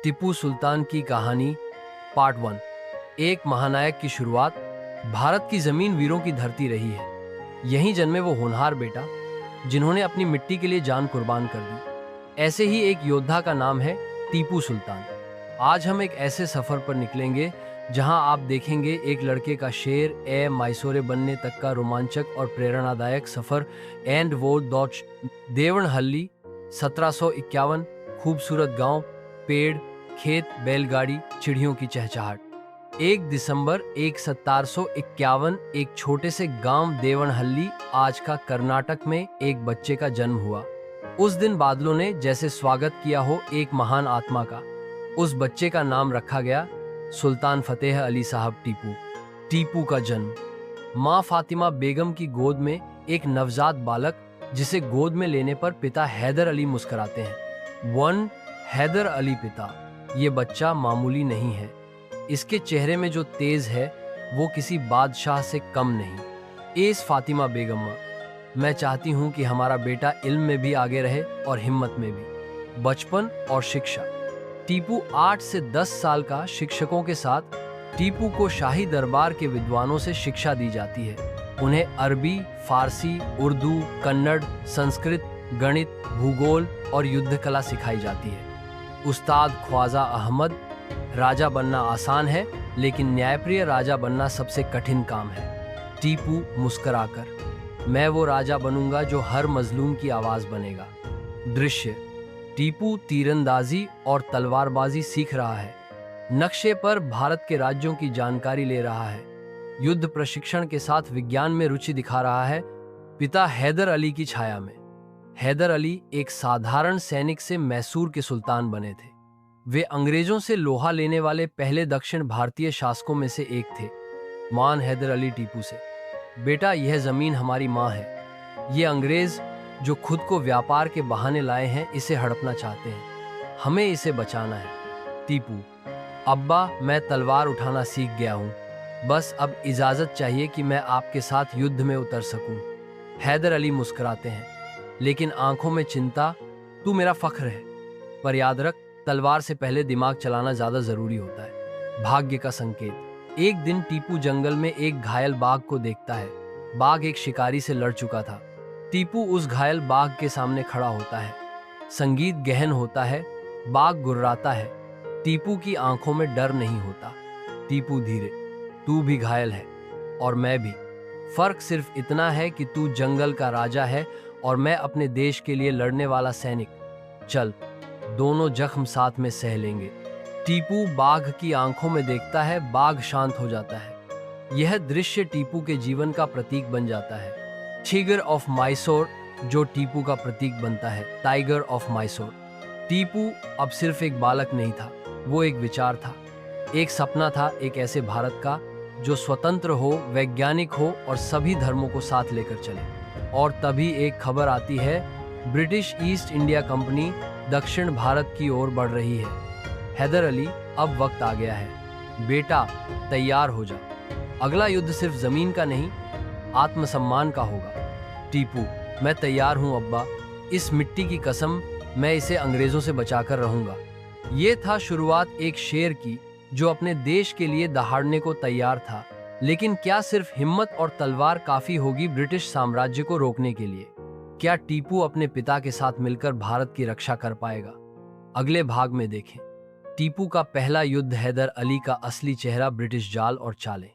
टीपू सुल्तान की कहानी पार्ट 1। एक महानायक की शुरुआत। भारत की जमीन वीरों की धरती रही है। यहीं जन्मे वो होनहार बेटा जिन्होंने अपनी मिट्टी के लिए जान कुर्बान कर दी। ऐसे ही एक योद्धा का नाम है टीपू सुल्तान। आज हम एक ऐसे सफर पर निकलेंगे जहां आप देखेंगे एक लड़के का शेर ए माइसोरे बनने तक का रोमांचक और प्रेरणादायक सफर। एंड वो डॉच देवनहल्ली 1751। खूबसूरत गांव, पेड़, खेत, बैलगाड़ी, चिड़ियों की चहचहाट। 1 दिसंबर 1751 एक छोटे से गांव देवनहल्ली, आज का कर्नाटक में एक बच्चे का जन्म हुआ। उस दिन बादलों ने जैसे स्वागत किया हो एक महान आत्मा का। उस बच्चे का नाम रखा गया सुल्तान फतेह अली साहब टीपू। टीपू का जन्म। माँ फातिमा बेगम की गोद में एक नवजात बालक, जिसे गोद में लेने पर पिता हैदर अली मुस्कुराते हैं। हैदर अली पिता। ये बच्चा मामूली नहीं है। इसके चेहरे में जो तेज है वो किसी बादशाह से कम नहीं। एस फातिमा बेगम, मैं चाहती हूँ कि हमारा बेटा इल्म में भी आगे रहे और हिम्मत में भी। बचपन और शिक्षा। टीपू 8 से 10 साल का शिक्षकों के साथ टीपू को शाही दरबार के विद्वानों से शिक्षा दी जाती है। उन्हें अरबी, फारसी, उर्दू, कन्नड़, संस्कृत, गणित, भूगोल और युद्ध कला सिखाई जाती है। उस्ताद ख्वाजा अहमद, राजा बनना आसान है लेकिन न्यायप्रिय राजा बनना सबसे कठिन काम है। टीपू मुस्कुराकर, मैं वो राजा बनूंगा जो हर मजलूम की आवाज बनेगा। दृश्य। टीपू तीरंदाजी और तलवारबाजी सीख रहा है। नक्शे पर भारत के राज्यों की जानकारी ले रहा है। युद्ध प्रशिक्षण के साथ विज्ञान में रुचि दिखा रहा है। पिता हैदर अली की छाया में। हैदर अली एक साधारण सैनिक से मैसूर के सुल्तान बने थे। वे अंग्रेजों से लोहा लेने वाले पहले दक्षिण भारतीय शासकों में से एक थे। मान हैदर अली टीपू से, बेटा यह जमीन हमारी माँ है। ये अंग्रेज जो खुद को व्यापार के बहाने लाए हैं इसे हड़पना चाहते हैं। हमें इसे बचाना है। टीपू, अब्बा मैं तलवार उठाना सीख गया हूँ, बस अब इजाजत चाहिए कि मैं आपके साथ युद्ध में उतर सकूं। हैदर अली मुस्कुराते हैं लेकिन आंखों में चिंता। तू मेरा फख्र है, पर याद रख तलवार से पहले दिमाग चलाना ज्यादा जरूरी होता है। भाग्य का संकेत। एक दिन टीपू जंगल में एक घायल बाघ को देखता है। बाघ एक शिकारी से लड़ चुका था। टीपू उस घायल बाघ के सामने खड़ा होता है। संगीत गहन होता है। बाघ गुर्राता है। टीपू की आंखों में डर नहीं होता। टीपू धीरे, तू भी घायल है और मैं भी। फर्क सिर्फ इतना है कि तू जंगल का राजा है और मैं अपने देश के लिए लड़ने वाला सैनिक। चल, दोनों जख्म साथ में सह लेंगे। टीपू बाघ की आंखों में देखता है। बाघ शांत हो जाता है। यह दृश्य टीपू के जीवन का प्रतीक बन जाता है। टाइगर ऑफ माइसोर जो टीपू का प्रतीक बनता है। Tiger of Mysore. टीपू अब सिर्फ एक बालक नहीं था, वो एक विचार था, एक सपना था, एक ऐसे भारत का जो स्वतंत्र हो, वैज्ञानिक हो और सभी धर्मों को साथ लेकर चले। और तभी एक खबर आती है, ब्रिटिश ईस्ट इंडिया कंपनी दक्षिण भारत की ओर बढ़ रही है। हैदर अली, अब वक्त आ गया है। बेटा तैयार हो जा। अगला युद्ध सिर्फ जमीन का नहीं, आत्मसम्मान का होगा। टीपू, मैं तैयार हूं अब्बा। इस मिट्टी की कसम, मैं इसे अंग्रेजों से बचाकर रहूंगा। ये था शुरुआत एक शेर की जो अपने देश के लिए दहाड़ने को तैयार था। लेकिन क्या सिर्फ हिम्मत और तलवार काफी होगी ब्रिटिश साम्राज्य को रोकने के लिए? क्या टीपू अपने पिता के साथ मिलकर भारत की रक्षा कर पाएगा? अगले भाग में देखें टीपू का पहला युद्ध, हैदर अली का असली चेहरा, ब्रिटिश जाल और चालें।